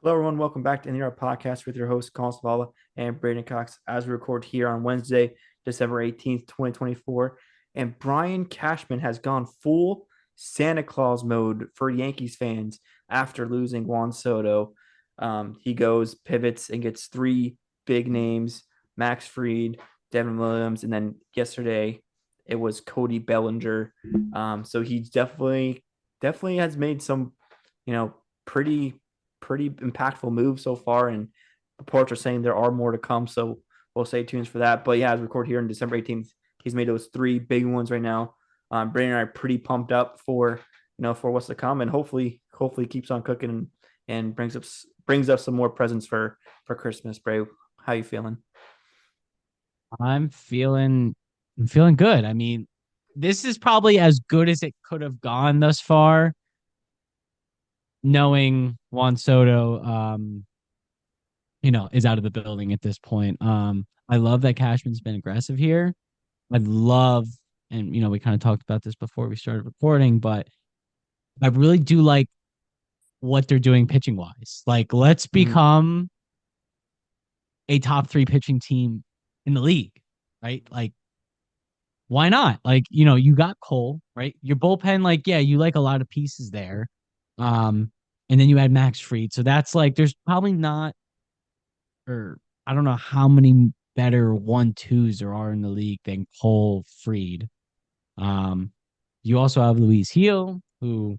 Hello, everyone. Welcome back to our podcast with your hosts, Collin and Braeden Cox, as we record here on Wednesday, December 18th, 2024. And Brian Cashman has gone full Santa Claus mode for Yankees fans after losing Juan Soto. He goes, pivots, and gets three big names: Max Fried, Devin Williams, and then yesterday it was Cody Bellinger. So he definitely has made some, pretty impactful move so far, and reports are saying there are more to come. So we'll stay tuned for that. But yeah, as we record here on December 18th, he's made those three big ones right now. Brandon and I are pretty pumped up for for what's to come, and hopefully keeps on cooking and brings us some more presents for Christmas. Bray, how you feeling? I'm feeling I'm feeling good. I mean, this is probably as good as it could have gone thus far, knowing Juan Soto is out of the building at this point. I love that Cashman's been aggressive here. I love and we kind of talked about this before we started recording, but I really do like what they're doing pitching wise. Like, let's Mm-hmm. become a top three pitching team in the league, right? Like why not? Like, you got Cole, right? Your bullpen, like, yeah, you like a lot of pieces there. And then you had Max Fried. So that's like there's probably not, or I don't know how many better 1-2s there are in the league than Cole Fried. Um, you also have Luis Heel, who,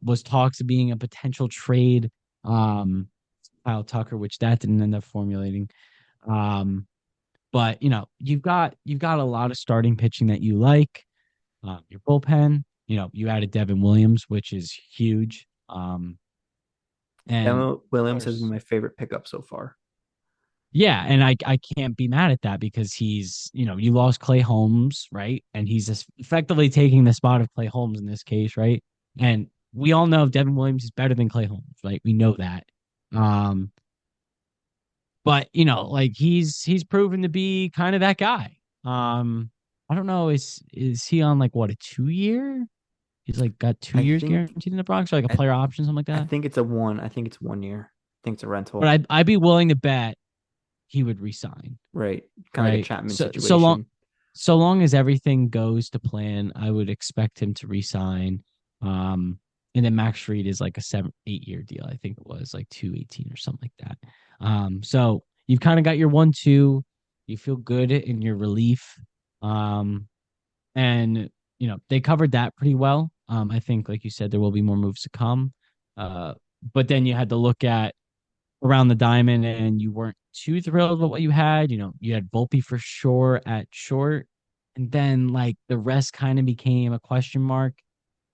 was talks of being a potential trade. Um, Kyle Tucker, which that didn't end up formulating. Um, but you've got a lot of starting pitching that you like. Your bullpen, you added Devin Williams, which is huge. And Devin of Williams has been course, my favorite pickup so far. yeah, and I can't be mad at that because you lost Clay Holmes, right? And he's just effectively taking the spot of Clay Holmes in this case, right? And we all know Devin Williams is better than Clay Holmes, right? We know that. Um, but like he's proven to be kind of that guy. Um, I don't know, is he on like what, a 2 year? He's like got two I years think guaranteed in the Bronx, or like a I, player option, something like I that. think it's a one. I think it's 1 year. I think it's a But rental. I'd be willing to bet he would resign, Right. Kind of like a right? Chapman So long, situation. so long as everything goes to plan, I would expect him to resign. Um, and then Max Fried is like a 7-8 year deal. I think it was like 218 or something like that. So you've kind of got your 1-2. You feel good in your relief. Um, and they covered that pretty well. I think, like you said, there will be more moves to come. Uh, but then you had to look at around the diamond, and you weren't too thrilled with what you had. You had Volpe for sure at short, and then like the rest kind of became a question mark.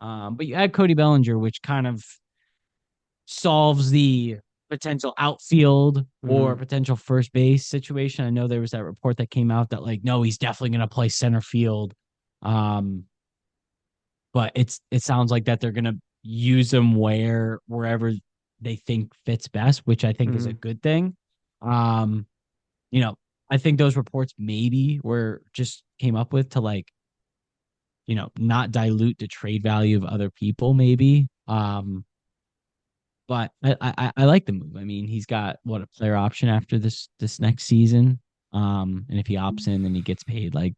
But you had Cody Bellinger, which kind of solves the potential outfield or Mm-hmm. potential first base situation. I know there was that report that came out that like, no, he's definitely going to play center field. Um, but it sounds like that they're gonna use them wherever they think fits best, which I think is a Mm-hmm. good thing. Um, you know, I think those reports maybe were just came up with to like, not dilute the trade value of other people, maybe. But I like the move. I mean, he's got what, a player option after this next season. And if he opts in, then he gets paid like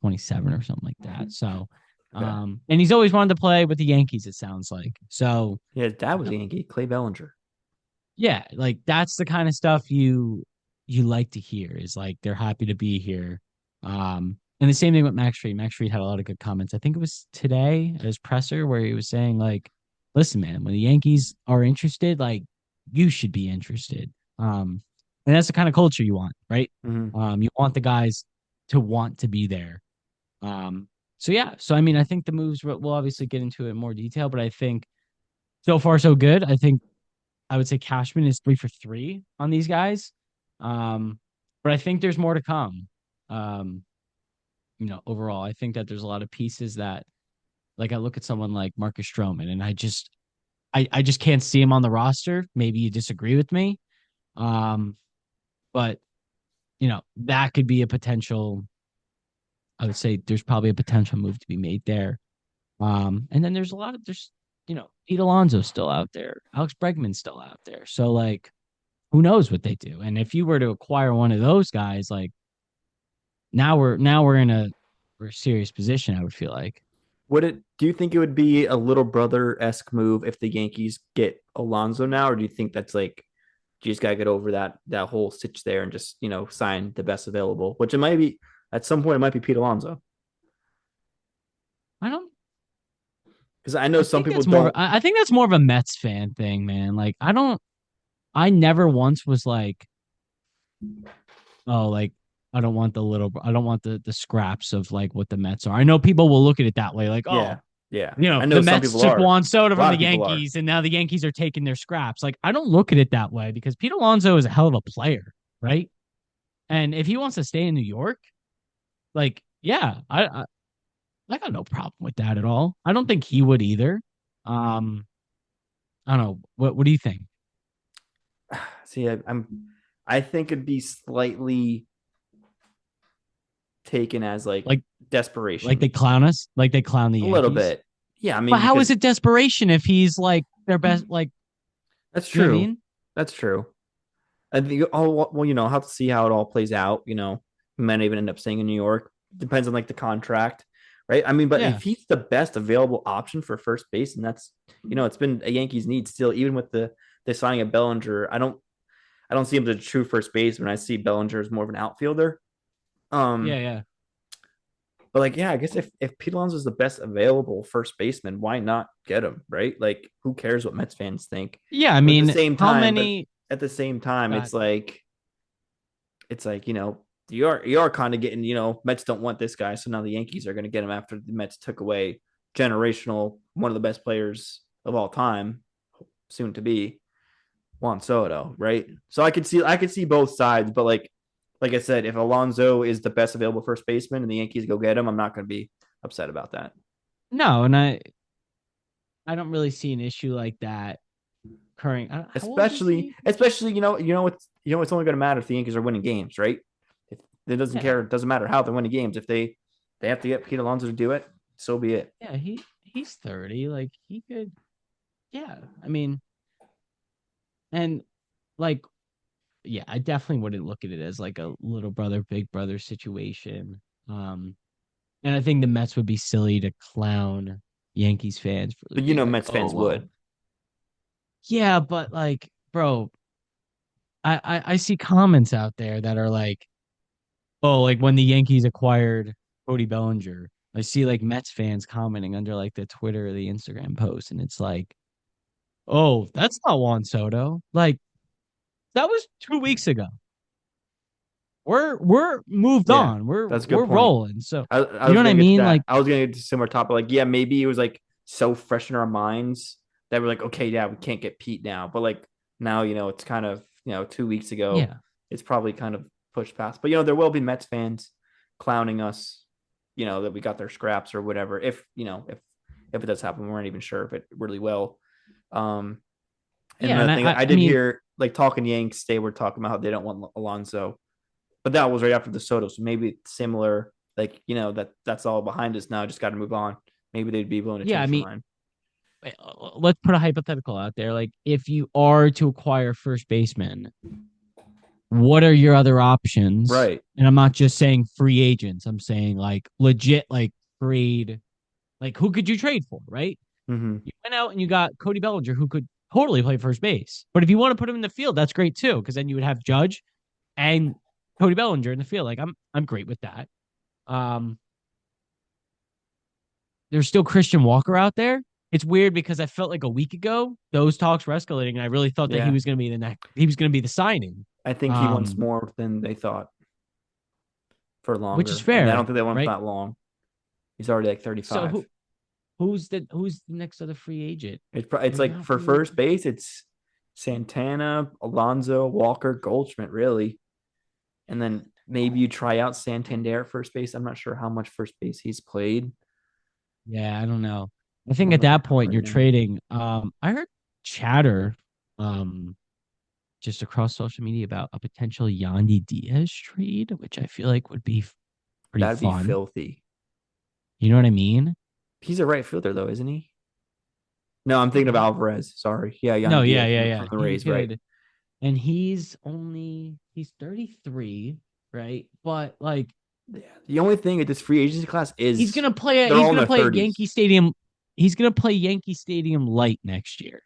27 or something like that. So, Okay. and he's always wanted to play with the Yankees, it sounds like. So, Yeah, his dad was you a know, Yankee, Clay Bellinger. yeah, like that's the kind of stuff you like to hear is like they're happy to be here. And the same thing with Max Fried. Max Fried had a lot of good comments. I think it was today at his presser where he was saying like, listen, man, when the Yankees are interested, like you should be interested. And that's the kind of culture you want, right? Mm-hmm. You want the guys to want to be there. Um, so yeah, so I mean, I think the moves we'll obviously get into it in more detail, but I think so far so good. I think I would say Cashman is 3 for 3 on these guys. Um, but I think there's more to come. Um, overall, I think that there's a lot of pieces that, like, I look at someone like Marcus Stroman, and I just can't see him on the roster. Maybe you disagree with me, but that could be a potential. I would say there's probably a potential move to be made there. And then there's a lot of there's Pete Alonso's still out there. Alex Bregman's still out there. So like, who knows what they do? And if you were to acquire one of those guys, like now we're in a serious position. I would feel like. Do you think it would be a little brother-esque move if the Yankees get Alonso now, or do you think that's like you just gotta get over that whole stitch there and just sign the best available? Which it might be at some point. It might be Pete Alonso I don't. because I know I some think people that's more. don't. I think that's more of a Mets fan thing, man. Like I don't. I never once was like, oh, like I don't want the scraps of like what the Mets are. I know people will look at it that way, like, oh, Yeah, yeah. I the know some Mets people took are. Juan Soto A from lot the of people are. Yankees, and now the Yankees are taking their scraps. Like, I don't look at it that way because Pete Alonso is a hell of a player, right? And if he wants to stay in New York, like, yeah, I got no problem with that at all. I don't think he would either. Um, I don't know. What do you think? See, I think it'd be slightly taken as like Like desperation they clown us, like they clown the a little Yankees. bit. Yeah, I But mean how is because it desperation if he's like their best? Like, that's you know what I true. mean? That's true. I think well, I'll have to see how it all plays out. We might even end up staying in New York. Depends on like the contract, right? I mean, but Yeah. if he's the best available option for first base, and that's it's been a Yankees need still, even with the signing of Bellinger. I don't see him as a true first baseman. I see Bellinger as more of an outfielder. Yeah, Um, yeah. but like, yeah, I guess if Pete Alonso is the best available first baseman, why not get him, right? Like, who cares what Mets fans think? Yeah, I But at the mean, same how time, but many at the same time, God, it's like you are kind of getting Mets don't want this guy, so now the Yankees are going to get him after the Mets took away generational one of the best players of all time, soon to be Juan Soto, right? So I could see both sides, but like I said, if Alonso is the best available first baseman and the Yankees go get him, I'm not going to be upset about that. no, and I don't really see an issue like that occurring. How old is Especially, he? especially it's only going to matter if the Yankees are winning games, right? If it doesn't Yeah, care, it doesn't matter how they're winning games. If they have to get Pete Alonso to do it, so be it. yeah, he's 30. Like he could, yeah. I mean, and like, yeah, I definitely wouldn't look at it as like a little brother, big brother situation. Um, and I think the Mets would be silly to clown Yankees fans for But being like, Mets oh fans well, would. yeah, but like, bro, I see comments out there that are like, oh, like when the Yankees acquired Cody Bellinger, I see like Mets fans commenting under like the Twitter or the Instagram post, and it's like, oh, that's not Juan Soto. Like that was 2 weeks ago. We're moved Yeah, on. We're that's a good we're point. rolling. So I you know was what I gonna get to mean? Like, that. I was gonna get to a similar topic. Like, yeah, maybe it was like so fresh in our minds that we're like, okay, yeah, we can't get Pete now. But like now, it's kind of 2 weeks ago. yeah, It's probably kind of pushed past. But there will be Mets fans clowning us, that we got their scraps or whatever. If it does happen, we weren't even sure if it really will. Um, and yeah, and another thing I I did mean, hear, like talking Yanks, they were talking about how they don't want Alonso, but that was right after the Soto, so maybe it's similar. Like that's all behind us now. Just got to move on. Maybe they'd be willing to yeah, I change their mean, mind. let's put a hypothetical out there. Like, if you are to acquire first baseman, what are your other options? Right. And I'm not just saying free agents. I'm saying like legit, like trade. Like, who could you trade for? Right? Mm-hmm. You went out and you got Cody Bellinger, who could totally play first base. But if you want to put him in the field, that's great too, because then you would have Judge and Cody Bellinger in the field. Like, I'm great with that. Um, there's still Christian Walker out there. It's weird because I felt like a week ago those talks were escalating, and I really thought that he Yeah, was going to be the next. He was going to be the signing, I think he wants um, more than they thought for which is longer, and I don't fair, think they want him for right? that long. He's already like So 35. who's the next other free agent? It's There's like not for really. first base, it's Santana, Alonso, Walker, Goldschmidt, really, and then maybe you try out Santander at first base. I'm not sure how much first base he's played. Yeah, I don't know. I I'm think at looking that it up point right you're now. trading. I heard chatter, um, just across social media about a potential Yandy Diaz trade, which I feel like would be pretty That'd be fun. filthy. You know what I mean? He's a right fielder though, isn't he? No, I'm thinking of Alvarez. Sorry. Yeah, No, Yandy yeah, Diaz yeah, from yeah. the He Rays, right? could, and he's 33, right? But like Yeah. The only thing at this free agency class is they're he's all in gonna their play at 30s. Yankee Stadium. He's gonna play Yankee Stadium light next year,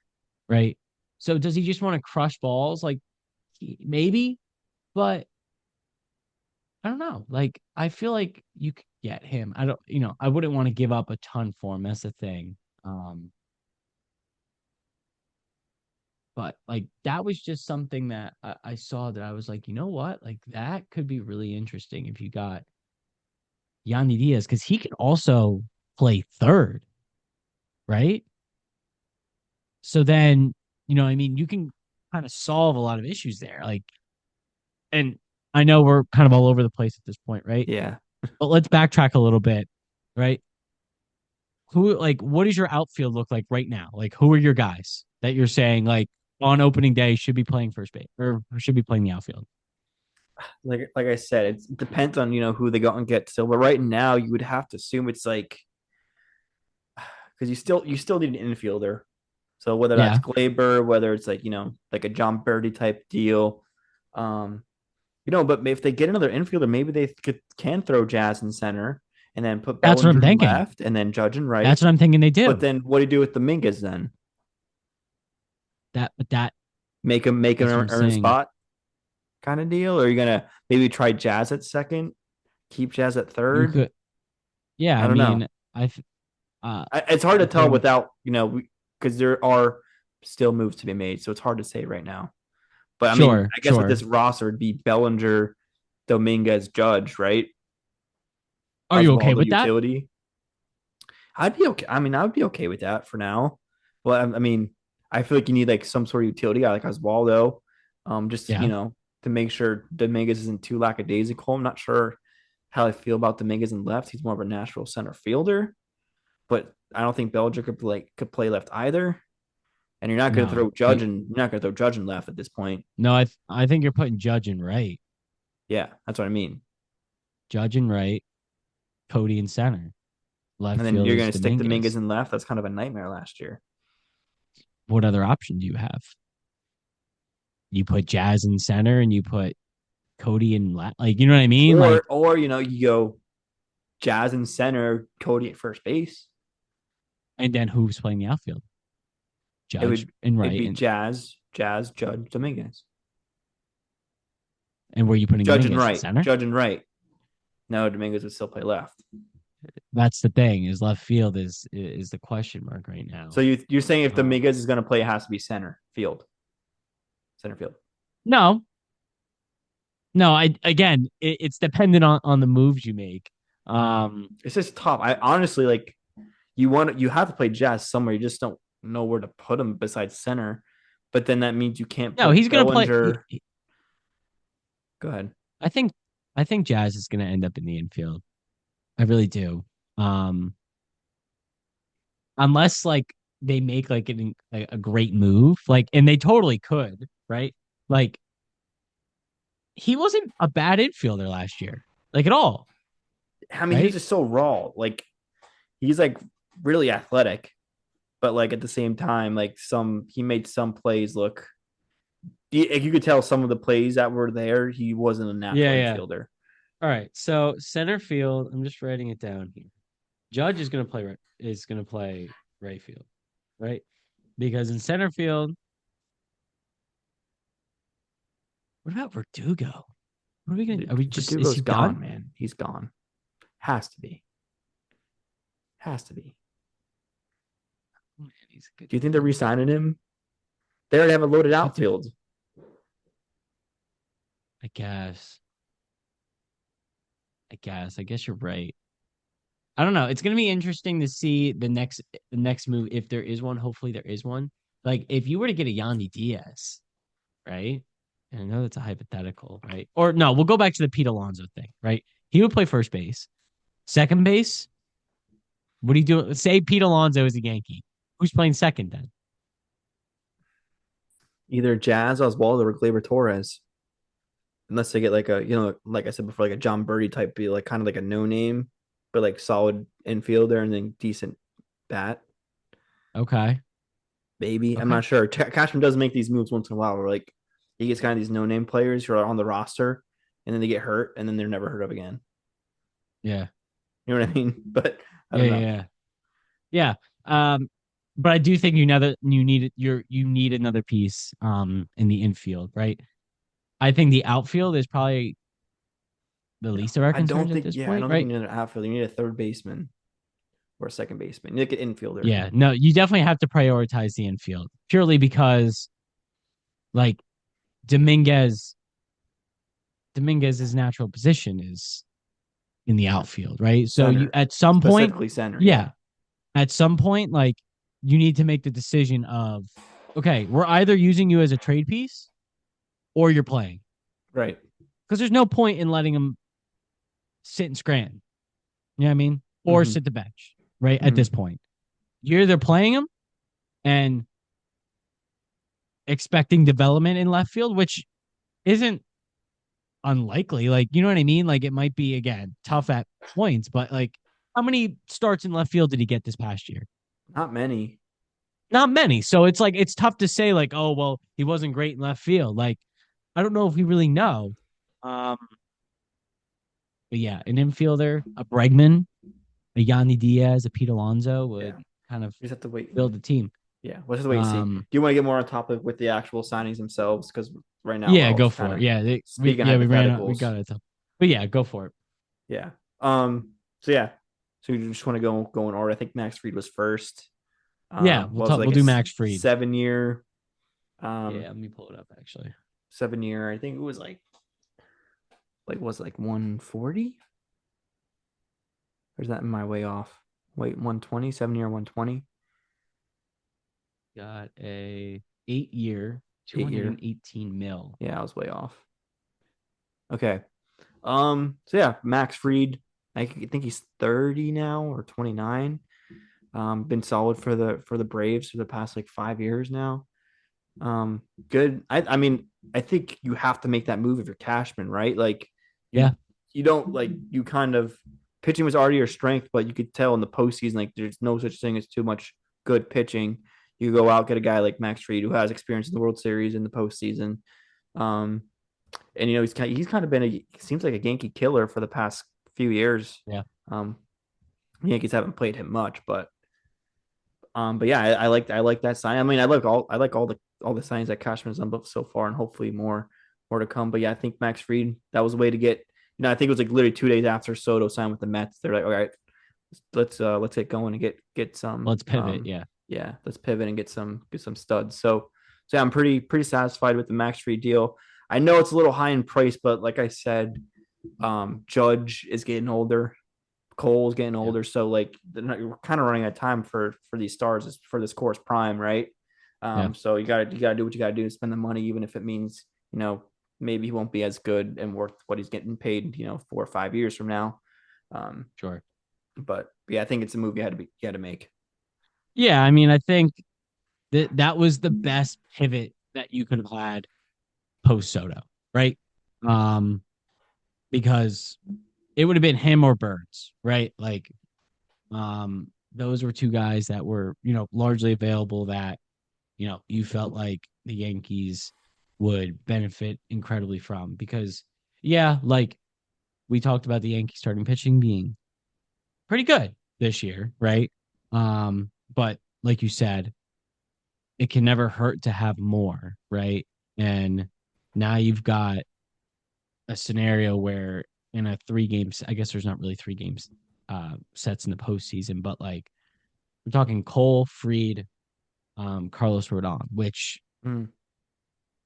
right? So does he just want to crush balls? Like maybe, but I don't know. Like I feel like you could get him. I don't, I wouldn't want to give up a ton for him. That's the thing. Um, but like that was just something that I saw that I was like, you know what? Like that could be really interesting if you got Yandy Diaz because he can also play third, right? So then, I mean, you can kind of solve a lot of issues there. Like, and I know we're kind of all over the place at this point, right? Yeah. But let's backtrack a little bit, right? What does your outfield look like right now? Like, who are your guys that you're saying, like, on opening day should be playing first base or should be playing the outfield? Like I said, it depends on, who they go and get still. But right now you would have to assume it's like because you still need an infielder. So whether that's Yeah, Glaber, whether it's like, like a John Birdie type deal. Um, but if they get another infielder, maybe they can throw Jazz in center and then put that's what I'm Bellinger in thinking. left and then Judge in right. That's what I'm thinking they But do. then what do you do with Dominguez then? But Make him that's what I'm earn a saying. spot kind of deal? Or are you gonna maybe try Jazz at second, keep Jazz at You third? could, yeah, I I don't know. mean, uh, It's hard to the tell thing, without, because there are still moves to be made. So it's hard to say right now. But I mean, sure, I guess with sure. this roster, it'd be Bellinger, Dominguez, Judge, right? Are you okay Oswaldo with that? utility. I'd be okay. I mean, I would be okay with that for now. But I mean, I feel like you need like some sort of utility guy like Oswaldo, just Yeah. to make sure Dominguez isn't too lackadaisical. I'm not sure how I feel about Dominguez in left. He's more of a natural center fielder, but I don't think Bellinger could play left either. And No, but You're not going to throw Judge in left at this point. no, I think you're putting Judge in right. Yeah, that's what I mean. Judge in right, Cody in center. Left And then field you're is going to stick Dominguez Dominguez. in left. That's kind of a nightmare last year. What other option do you have? You put Jazz in center and you put Cody in left. Like, you know what I mean? Like, Or you go Jazz in center, Cody at first base. and then who's playing the outfield? It Judge would in it'd right, be and Jazz, Judge, Dominguez. where are you putting Dominguez in center? Judge and right. No, Dominguez would still play left. That's the thing. Is left field is the question mark right So now. you're saying if Um, Dominguez is going to play, it has to be center field. no, no. I again, it's dependent on the moves you make. It's just tough. I honestly like you have to play Jazz somewhere. You just don't know where to put him besides center. But then that means you can't No, put he's gonna play. Bellinger. Go ahead. I think I think Jazz is gonna end up in the infield. I really do. Um, unless like they make like a great move, like, and they totally could, right? Like he wasn't a bad infielder last year, like at all, I mean, he's right? just so raw. Like he's like really athletic, but like at the same time, like he made some plays look. You could tell some of the plays that were there. He wasn't a natural Yeah, yeah. infielder. All right. So center field, I'm just writing it down here. Judge is gonna play right field, right? Because in center field, what about Verdugo? What are we gonna? Are we just? Is Verdugo's he gone, done? man. He's gone. Has to be. Has to be. Oh, man, he's a good Do you think they're defender. re-signing him? They already have a loaded I do. outfield. I guess. I guess. I guess you're right. I don't know. It's gonna be interesting to see the next move if there is one. Hopefully there is one. Like if you were to get a Yandy Diaz, right? And I know that's a hypothetical, right? Or no, we'll go back to the Pete Alonso thing, right? He would play first base, second base. What do you do? Say Pete Alonso is a Yankee. Who's playing second then? Either Jazz Oswaldo or Gleyber Torres. Unless they get like like I said before, like a John Birdie type be like kind of like a no name, but like solid infielder and then decent bat. Okay. maybe. I'm Okay. not sure. Cashman does make these moves once in a while where like he gets kind of these no-name players who are on the roster and then they get hurt and then they're never heard of again. Yeah. You know what I mean? But I Yeah. don't Yeah. know. Yeah. Yeah. But I do think you need another piece in the infield, right? I think the outfield is probably the least of our concerns at this I point, don't think you right? need an outfielder. You need a third baseman or a second baseman. You need like an infielder. Yeah, no, you definitely have to prioritize the infield purely because like Dominguez, Dominguez's natural position is in the outfield, right? So you Center. at some point, Specifically center, yeah. yeah, at some point, like you need to make the decision of, okay, we're either using you as a trade piece or you're playing Right. because there's no point in letting him sit and scram. You know what I mean? Or Mm-hmm. sit the bench, right? At Mm-hmm. this point, you're either playing him and expecting development in left field, which isn't unlikely. Like, you know what I mean? Like, it might be, again, tough at points, but like, how many starts in left field did he get this past year? Not many. Not many. So it's like, it's tough to say, like, oh, well, he wasn't great in left field. Like, I don't know if we really know. Um, but yeah, an infielder, a Bregman, a Yanni Diaz, a Pete Alonso Yeah. would kind of You just have to wait. build the team. Yeah. We'll just wait and see. Do Um, you want to get more on topic with the actual signings themselves? Because right now we're yeah, all go just for kind it. of Yeah, speaking we ran out, we hypotheticals. got it. But yeah, go for it. Yeah. So yeah. So you just want to go in order. I think Max Fried was first. Yeah, Was we'll like a do Max Fried. 7 year, Yeah, um, let me pull it up actually. 7 year. I think it was like was it like 140? Or is that in my way off? Wait, 120, 7 year, 120, Got a 8 year, 8 year. 218 mil. Yeah, I was way off. Okay. So yeah, Max Fried. I think he's 30 now or 29. Been solid for the Braves for the past like 5 years now. Good. I mean, I think you have to make that move if you're Cashman, right? Like Yeah, you you don't like you kind of pitching was already your strength, but you could tell in the postseason like there's no such thing as too much good pitching. You go out get a guy like Max Fried who has experience in the World Series in the postseason. Um, and he's kind of been a seems like a Yankee killer for the past few years. yeah, Um, the Yankees haven't played him much, but yeah, I like that sign. I mean, I like all the signs that Cashman's done so far, and hopefully more to come. But yeah, I think Max Fried that was a way to get. I think it was like literally 2 days after Soto signed with the Mets. They're like, all right, let's get going and get some let's pivot. Yeah, yeah, let's pivot and get some studs. So yeah, I'm pretty satisfied with the Max Fried deal. I know it's a little high in price, but like I said, Judge is getting older. Cole's getting yeah, older, so like we're kind of running out of time for these stars for this course prime, right? yeah, So you gotta do what you gotta do to spend the money, even if it means maybe he won't be as good and worth what he's getting paid 4 or 5 years from now. Um, sure. but yeah, I think it's a move you had to make. Yeah, I mean, I think that was the best pivot that you could have had post Soto, right? Um, because it would have been him or Burns, right? Like, those were two guys that were, largely available that, you felt like the Yankees would benefit incredibly from because, yeah, like we talked about the Yankees starting pitching being pretty good this year, right? But like you said, it can never hurt to have more, right? And now you've got a scenario where in a 3 games, I guess there's not really 3 games sets in the postseason, but like we're talking Cole, Fried, Carlos Rodon, which Mm.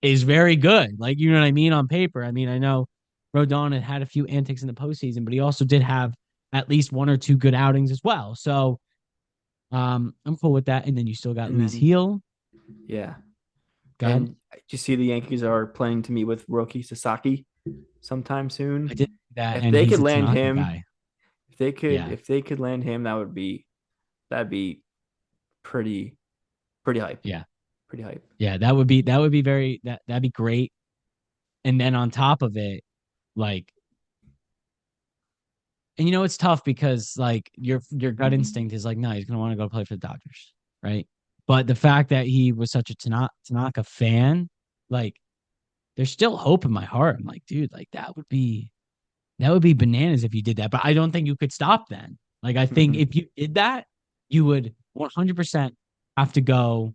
is very good. Like, you know what I mean? On paper. I mean, I know Rodon had a few antics in the postseason, but he also did have at least one or two good outings as well. So I'm cool with that. And then you still got And Luis then Heel. yeah, Go ahead. and you see the Yankees are planning to meet with Roki Sasaki sometime I soon. did that, If and they he's could a land Tanaka him, guy. Yeah. if they could land him, that'd be pretty hype. Yeah. Pretty hype. Yeah. That would be that'd be great. And then on top of it, like, and it's tough because like your gut instinct is like, no, he's gonna want to go play for the Dodgers, right? But the fact that he was such a Tanaka fan, like, there's still hope in my heart. I'm like, dude, like that would be bananas if you did that. But I don't think you could stop then. Like, I think Mhm. if you did that, you would 100% have to go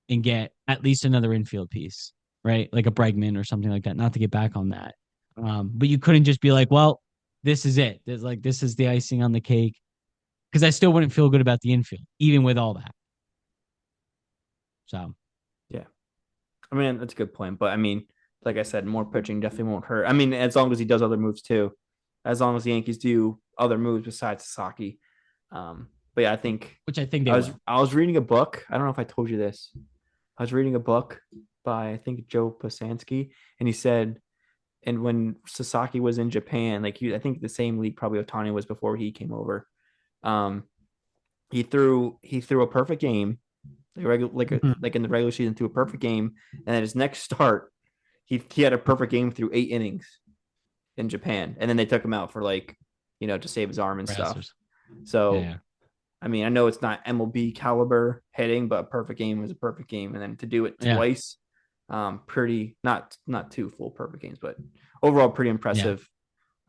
and get at least another infield piece, right? Like a Bregman or something like that. Not to get back on that, but you couldn't just be like, well, this is it. This is the icing on the cake, because I still wouldn't feel good about the infield, even with all that. So Yeah. I mean, that's a good point. But I mean, like I said, more pitching definitely won't hurt. I mean, as long as he does other moves too, as long as the Yankees do other moves besides Sasaki. But yeah, I think which I think they I was will. I was reading a book. I don't know if I told you this. I was reading a book by I think Joe Pasansky, and he said, and when Sasaki was in Japan, like I think the same league probably Otani was before he came over. Um, he threw a perfect game, Mhm. like in the regular season, threw a perfect game, and then his next start, he had a perfect game through 8 innings in Japan, and then they took him out for like, to save his arm and stuff. Brassers. Yeah, So yeah, I mean, I know it's not MLB caliber hitting, but a perfect game was a perfect game, and then to do it yeah, twice, pretty not two full perfect games, but overall pretty yeah. impressive.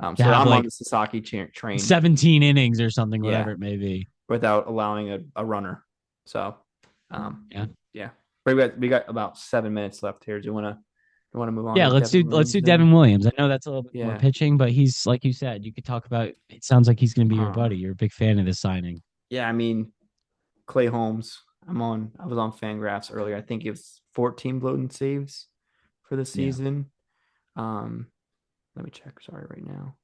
To So have I'm on like the Sasaki train, 17 innings or something, yeah, whatever it may be. without allowing a runner. So, Yeah. yeah, but we got about 7 minutes left here. Do you want to move on Yeah, to Devin let's Williams do then? Devin Williams. I know that's a little bit more Yeah. pitching, but he's like you said, you could talk about it sounds like he's gonna be your buddy. Um. You're a big fan of this signing. Yeah. I mean, Clay Holmes. I was on Fangraphs earlier. I think it was 14 blown saves for the Yeah. season. Um. Let me check. Sorry, right now.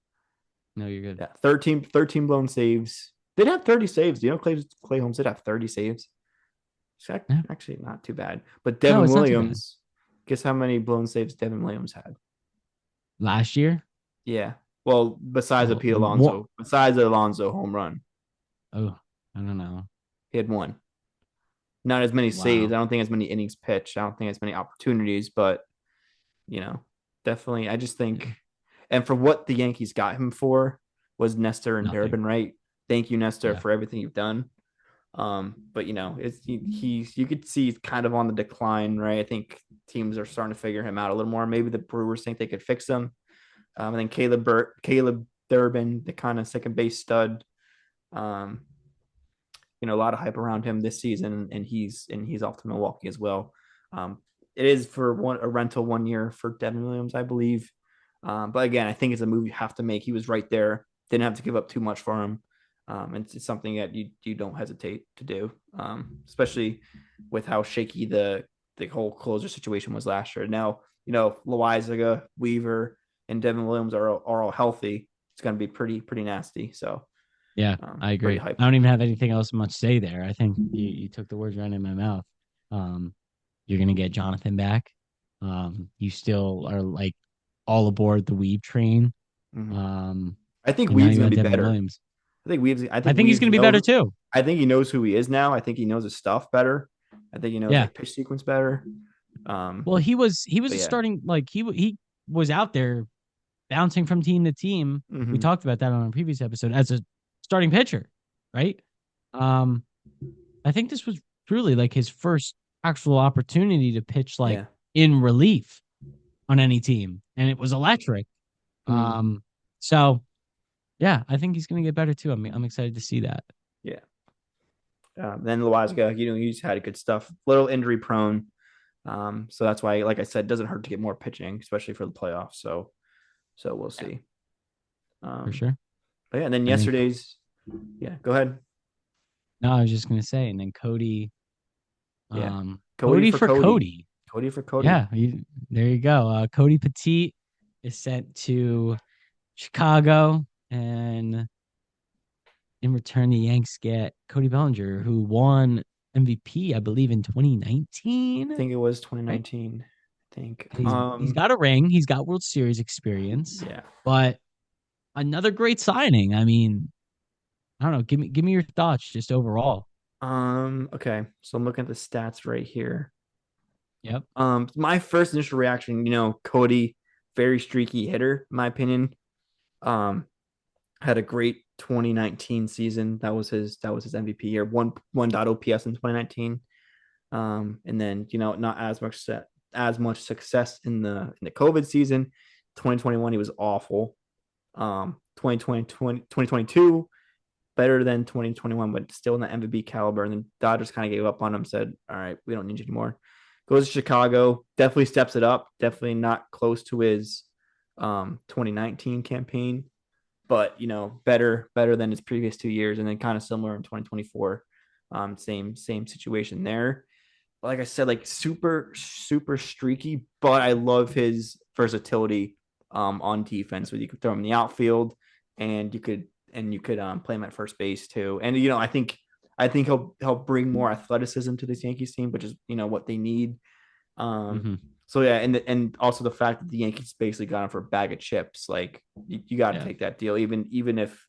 No, you're good. Yeah, 13 blown saves. They'd have 30 saves. You know, Clay Holmes did have 30 saves. It's Yeah. actually not too bad. But No, Devin it's not too bad. Williams, guess how many blown saves Devin Williams had? Last year? Yeah. Well, besides a Oh, Pete what? Alonso, besides the Alonso home run, Oh, I don't know. he had one. Not as many saves. Wow. I don't think as many innings pitched. I don't think as many opportunities, but definitely. I just Yeah. think, and for what the Yankees got him for was Nestor and Nothing. Durbin, right? Thank you, Nestor, Yeah. for everything you've done. But it's he's you could see he's kind of on the decline, right? I think teams are starting to figure him out a little more. Maybe the Brewers think they could fix him. And then Caleb Durbin, the kind of second base stud. Um, a lot of hype around him this season, and he's off to Milwaukee as well. Um, it is for a rental 1 year for Devin Williams, I believe. But again, I think it's a move you have to make. He was right there, didn't have to give up too much for him. And it's something that you don't hesitate to do, especially with how shaky the whole closer situation was last year. Now, Loizaga, Weaver, and Devin Williams are all healthy. It's going to be pretty nasty. So, Yeah, I pretty agree. I hyped. don't even have anything else much to say there. I think you took the words right in my mouth. Um, you're gonna get Jonathan back. You still are like all aboard the Weave train. Mhm. Um, I think and now Weave's you going got to be Devin better. Williams. I think Weaves. I I think think he's Weaves gonna be better knows. too. I think he knows who he is now. I think he knows his stuff better. I think he knows Yeah. like pitch sequence better. Um, Well, he was but a yeah. starting like he was out there bouncing from team to team. We Hmm. talked about that on a previous episode as a starting pitcher, right? Um, I think this was truly like his first actual opportunity to pitch like Yeah. in relief on any team, and it was electric. Mm, Um, so yeah, I think he's gonna get better too. I'm excited to see that. yeah. Then Loizaga, he's had good stuff. Little injury prone. So that's why, like I said, it doesn't hurt to get more pitching, especially for the playoffs. So we'll Yeah, see. for Um, sure. but yeah, and then And then yesterday's. Yeah. Go ahead. no, I was just gonna say, and then Cody, Yeah. Cody Cody for for Cody. Cody. Cody for Cody. Yeah, there you go. Cody Petit is sent to Chicago, and in return, the Yanks get Cody Bellinger, who won MVP, I believe, in I 2019. think it was Right? 2019. I think. And he's got a ring, he's got World Series experience, Yeah. but another great signing. I mean, I don't know. Give me your thoughts just overall. Okay. So I'm looking at the stats right here. Yep. My first initial reaction, Cody, very streaky hitter, in my opinion. Um, had a great 2019 season. That was his MVP year. One dot OPS in 2019. And then not as much success in the COVID season. 2021 he was awful. 2020, 2022 better than 2021, but still in the MVP caliber. And then Dodgers kind of gave up on him, said, "All right, we don't need you anymore." Goes to Chicago, definitely steps it up. Definitely not close to his 2019 campaign, but better than his previous 2 years, and then kind of similar in 2024. Same situation there. Like I said, like super super streaky, but I love his versatility on defense. Where you could throw him in the outfield, and you could play him at first base too. And I think he'll bring more athleticism to this Yankees team, which is what they need. Um, Mm-hmm. so yeah, and also the fact that the Yankees basically got him for a bag of chips, like you got to Yeah. take that deal, even if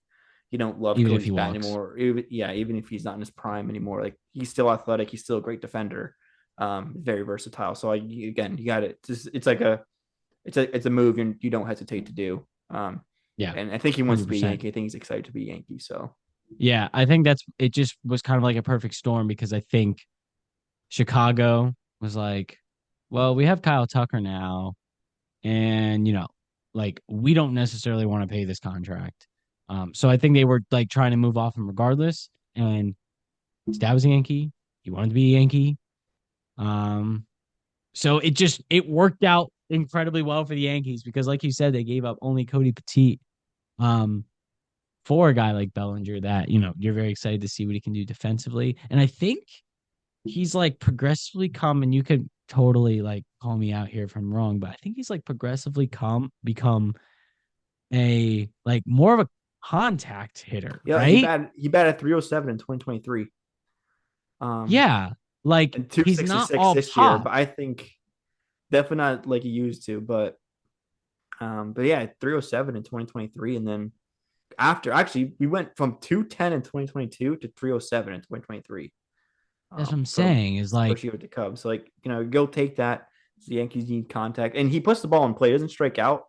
you don't love Even if he Cody's bat walks. anymore. Even if he's not in his prime anymore, like he's still athletic, he's still a great defender, very versatile. So again, you got it. It's a move you don't hesitate to do. Yeah. And I think he wants to be a 100%. Yankee. I think he's excited to be a Yankee. So Yeah. I think it just was kind of like a perfect storm because I think Chicago was like, well, we have Kyle Tucker now. And, like, we don't necessarily want to pay this contract. So I think they were like trying to move off him regardless. And his dad was a Yankee. He wanted to be a Yankee. Um, so it worked out incredibly well for the Yankees because, like you said, they gave up only Cody Petit um, for a guy like Bellinger that, you're very excited to see what he can do defensively. And I think he's like progressively come, and you could totally like call me out here if I'm wrong, but I think he's like progressively become a like more of a contact hitter, yeah, he right? batted 307 in 2023. Um, Yeah. Like and he's not 266 all this year, pop. but I think definitely not like he used to. But yeah, 307 in 2023, and then after actually we went from 210 in 2022 to 307 in 2023. That's what I'm From saying is his like, first year with the Cubs. So like go take that. The Yankees need contact, and he puts the ball in play. He doesn't strike out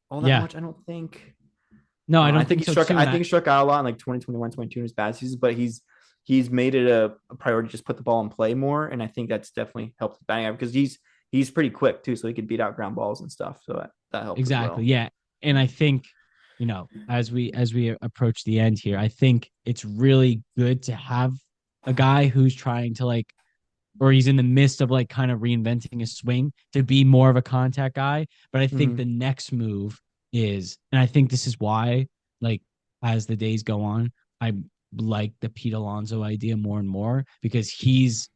all that yeah, much, I don't think. no, I I don't think think he so struck. too. I And think I, he struck out a lot in like 2021, 22 in his bad seasons, but he's made it a priority to just put the ball in play more, and I think that's definitely helped his batting average because he's pretty quick too, so he could beat out ground balls and stuff. So that helps as exactly. well. Yeah. And I think, as we approach the end here, I think it's really good to have a guy who's trying to like, or he's in the midst of like kind of reinventing his swing to be more of a contact guy. But I think Mm-hmm. the next move is, and I think this is why, like, as the days go on, I like the Pete Alonso idea more and more because he's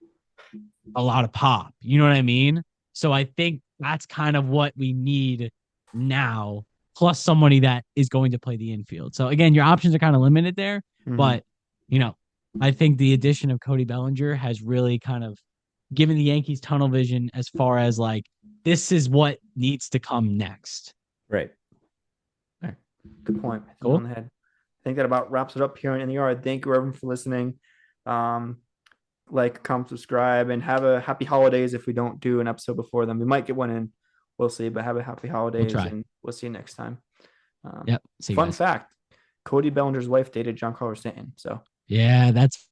a lot of pop. You know what I mean? So I think that's kind of what we need now, plus somebody that is going to play the infield. So again, your options are kind of limited there, Mm-hmm. but you know, I think the addition of Cody Bellinger has really kind of given the Yankees tunnel vision as far as like this is what needs to come next. Right. All right. Good point. I think on Cool. the head. I think that about wraps it up here in the yard. Thank you everyone for listening. Um, like, comment, subscribe, and have a happy holidays. If we don't do an episode before then, we might get one in. We'll see. But have a happy We'll holidays, try. and we'll see you next time. Um, Yep. See you Fun guys. fact: Cody Bellinger's wife dated Giancarlo Stanton. So Yeah, that's